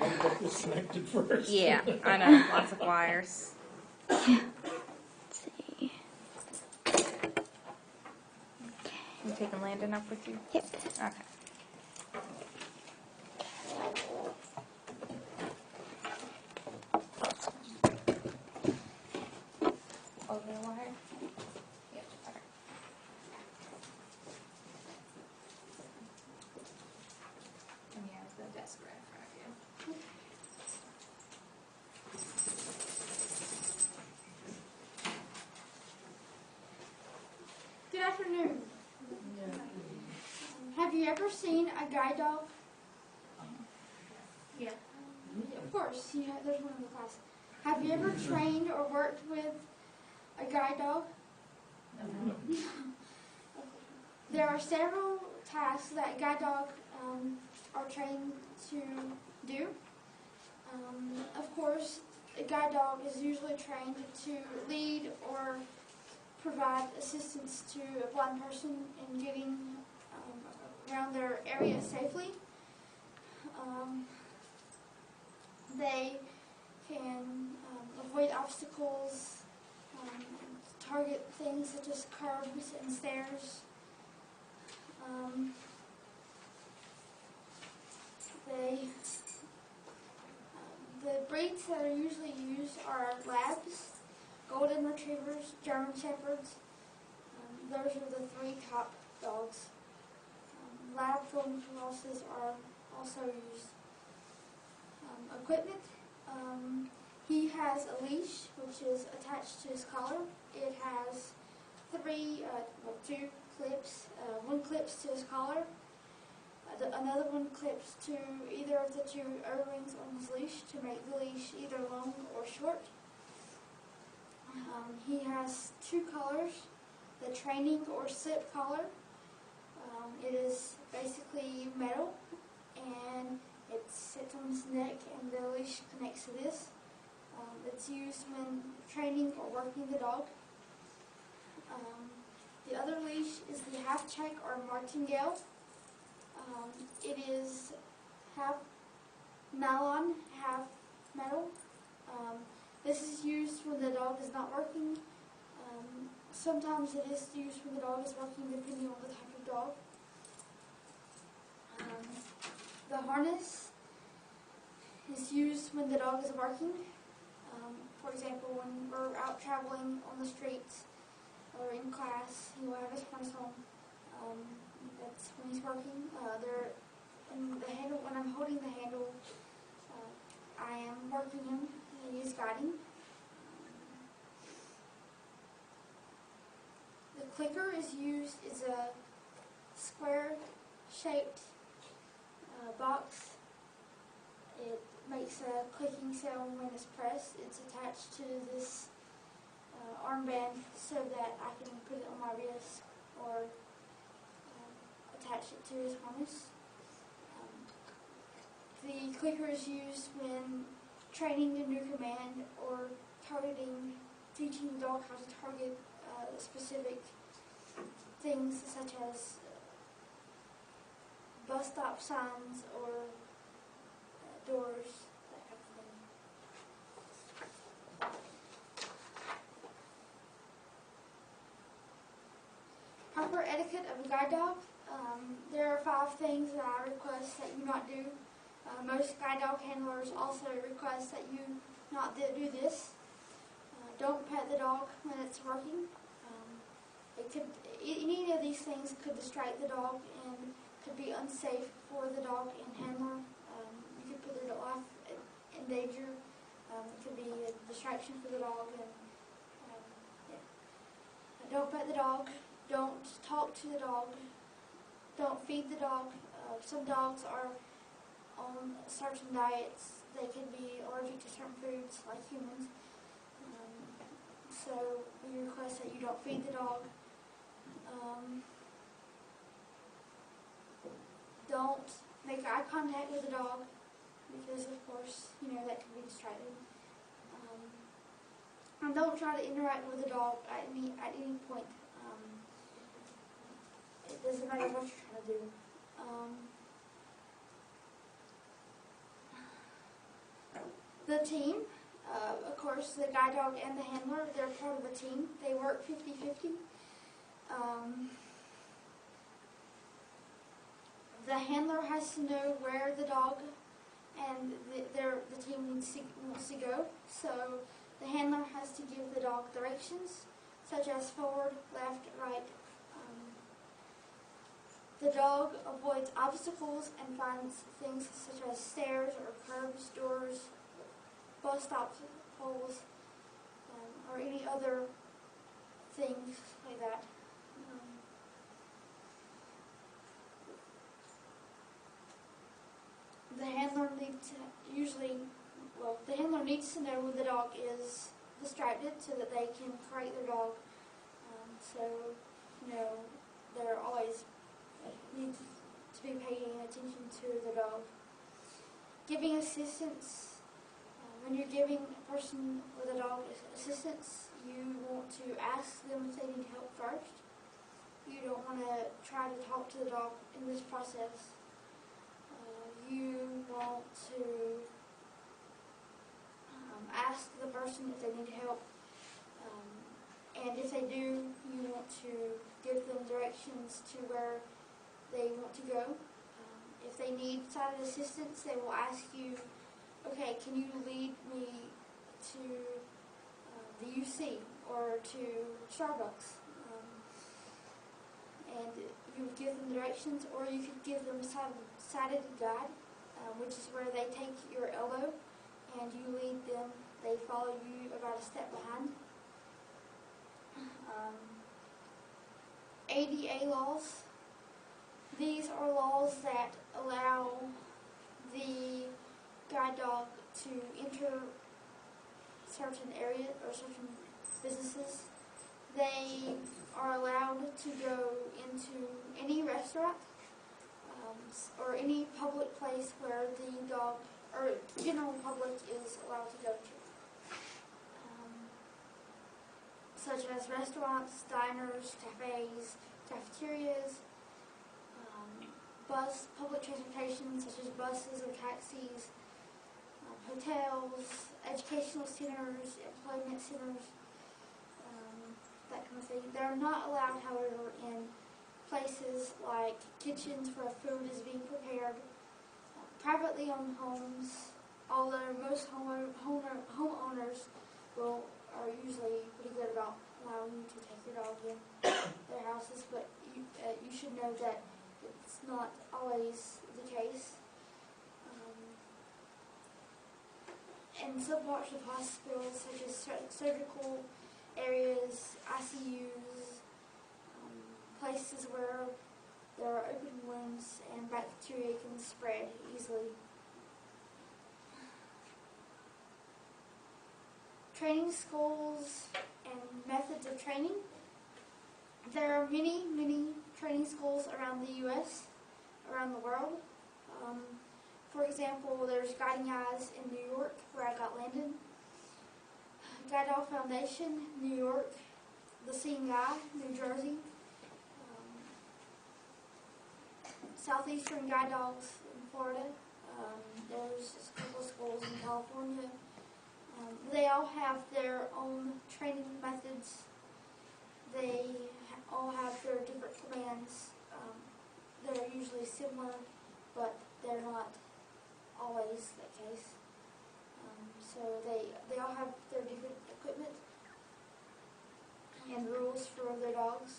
Got disconnected first. Yeah, I know. Lots of wires. Let's see. You taking Landon up with you? Yep. Okay. Over the wire? Yep. Okay. And you have the desk right in front of you. Good afternoon. Have you ever seen a guide dog? Yeah. Of course, there's one in the class. Have you ever trained or worked with a guide dog? No. There are several tasks that guide dogs are trained to do. Of course, a guide dog is usually trained to lead or provide assistance to a blind person in getting around their area safely. They can avoid obstacles, target things such as curbs and stairs. The breeds that are usually used are labs, golden retrievers, German shepherds. Those are the three top dogs. Lab golden crosses are also used. Equipment. He has a leash which is attached to his collar. It has two clips. One clips to his collar. Another one clips to either of the two O-rings on his leash to make the leash either long or short. He has two collars, the training or slip collar. It is basically metal and it sits on his neck and the leash connects to this. It's used when training or working the dog. The other leash is the half check or martingale. It is half nylon, half metal. This is used when the dog is not working. Sometimes it is used when the dog is working depending on the type of dog. The harness is used when the dog is working. For example, when we're out traveling on the streets or in class, he will have his harness on. That's when he's working. The handle, when I'm holding the handle, I am working him and he is guiding. The clicker is used as a square-shaped box. It makes a clicking sound when it's pressed. It's attached to this armband so that I can put it on my wrist or attach it to his harness. The clicker is used when training a new command or teaching the dog how to target specific things such as bus stop signs or doors, that kind of thing. Proper etiquette of a guide dog. There are 5 things that I request that you not do. Most guide dog handlers also request that you not do this. Don't pet the dog when it's working. Any of these things could distract the dog and could be unsafe for the dog and handler. You could put their life in danger. It could be a distraction for the dog. Don't pet the dog. Don't talk to the dog. Don't feed the dog. Some dogs are on certain diets. They can be allergic to certain foods like humans. So we request that you don't feed the dog. Don't make eye contact with the dog because, of course, that can be distracting. And don't try to interact with the dog at any point. It doesn't matter what you're trying to do. The team, of course, the guide dog and the handler, they're part of a team. They work 50-50. The handler has to know where the dog and the team wants to go. So the handler has to give the dog directions, such as forward, left, right. The dog avoids obstacles and finds things such as stairs or curbs, doors, bus stops, poles, or any other things like that. The handler needs to know when the dog is distracted so that they can correct their dog. They're always need to be paying attention to the dog. Giving assistance. When you're giving a person with a dog assistance, you want to ask them if they need help first. You don't want to try to talk to the dog in this process. You want to ask the person if they need help, and if they do, you want to give them directions to where they want to go. If they need sighted assistance, they will ask you, okay, can you lead me to the UC or to Starbucks? And you would give them directions, or you could give them sighted guide, which is where they take your elbow and you lead them. They follow you about a step behind. ADA laws. These are laws that allow the guide dog to enter certain areas or certain businesses. They are allowed to go into any restaurant or any public place where the dog or general public is allowed to go to, such as restaurants, diners, cafes, cafeterias, public transportation such as buses or taxis, hotels, educational centers, employment centers, that kind of thing. They're not allowed, however, in places like kitchens where food is being prepared, privately owned homes, although most homeowners are usually pretty good about allowing you to take your dog in their houses, but you should know that it's not always the case. In some parts of hospitals, such as surgical areas, ICUs, places where there are open wounds and bacteria can spread easily. Training schools and methods of training. There are many, many training schools around the U.S., around the world. For example, there's Guiding Eyes in New York, where I got landed. Guide Dog Foundation, New York. The Seeing Eye, New Jersey. Southeastern Guide Dogs in Florida. There's a couple of schools in California. They all have their own training methods. They all have their different commands that are usually similar, but they're not always the case. So they all have their different equipment and rules for their dogs.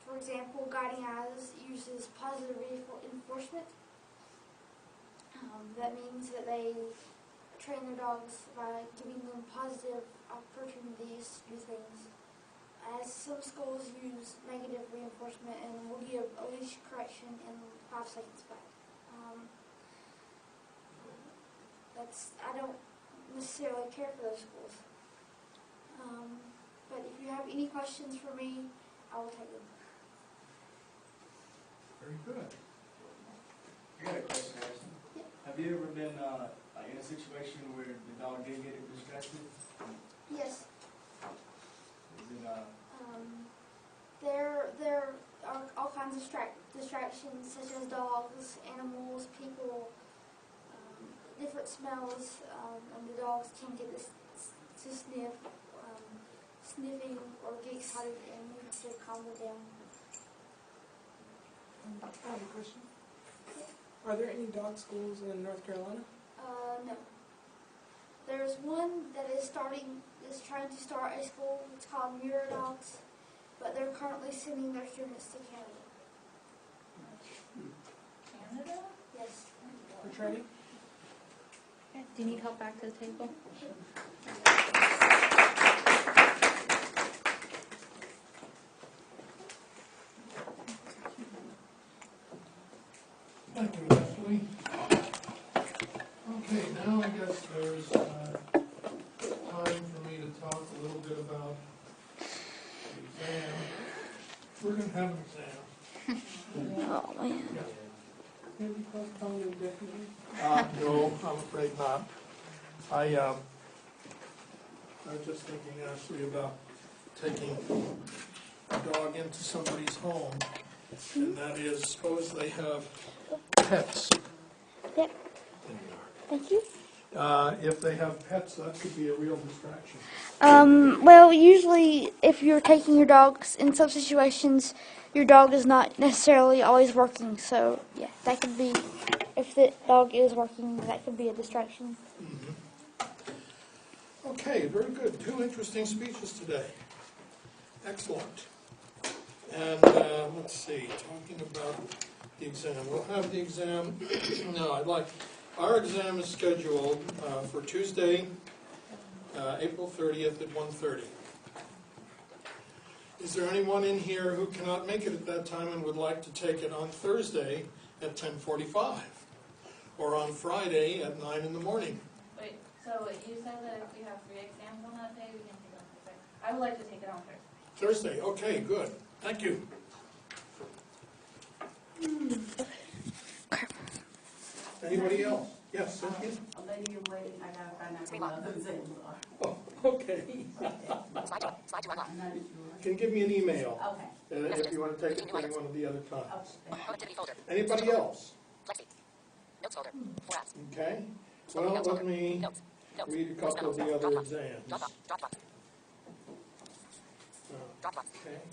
For example, Guiding Eyes uses positive reinforcement. That means that they train their dogs by giving them positive opportunities to do things. As some schools use negative reinforcement and will give a leash correction in 5 seconds back. I don't necessarily care for those schools. But if you have any questions for me, I will take them. Very good. I got a question, Ashton. Yep. Have you ever been in a situation where the dog did get distracted? Yes. Is it There are all kinds of distractions, such as dogs, animals, people, different smells, and the dogs can get this to sniffing or get excited, and we have to calm them down. I have a question. Are there any dog schools in North Carolina? No. There's one that is trying to start a school. It's called Mirror Dogs, but they're currently sending their students to Canada. Canada? Yes. For training? Do you need help back to the table? Thank you, Leslie. Okay, now I guess there's time for me to talk a little bit about the exam. We're going to have an exam. Oh man. Can you postpone indefinitely? No, I'm afraid not. I was just thinking actually about taking a dog into somebody's home, and that is, suppose they have pets. Yep. Thank you. If they have pets, that could be a real distraction. Well, usually if you're taking your dogs in some situations, your dog is not necessarily always working. So, yeah, that could be, if the dog is working, that could be a distraction. Okay, very good. 2 interesting speeches today. Excellent. And let's see, talking about the exam. We'll have the exam. No, our exam is scheduled for Tuesday, April 30th at 1:30. Is there anyone in here who cannot make it at that time and would like to take it on Thursday at 10:45? Or on Friday at 9 in the morning? Wait, so you said that if we have 3 exams on that day, we can take it on Thursday. I would like to take it on Thursday. Thursday, okay, good. Thank you. Anybody else? Yes, Cynthia? A lady in waiting, I gotta find out what the other exams are. Oh, okay. I'm not sure. Can you give me an email Okay. if you want to take it during one of the other times? Okay. Anybody else? Okay. Well, let me read a couple of the other exams. Okay.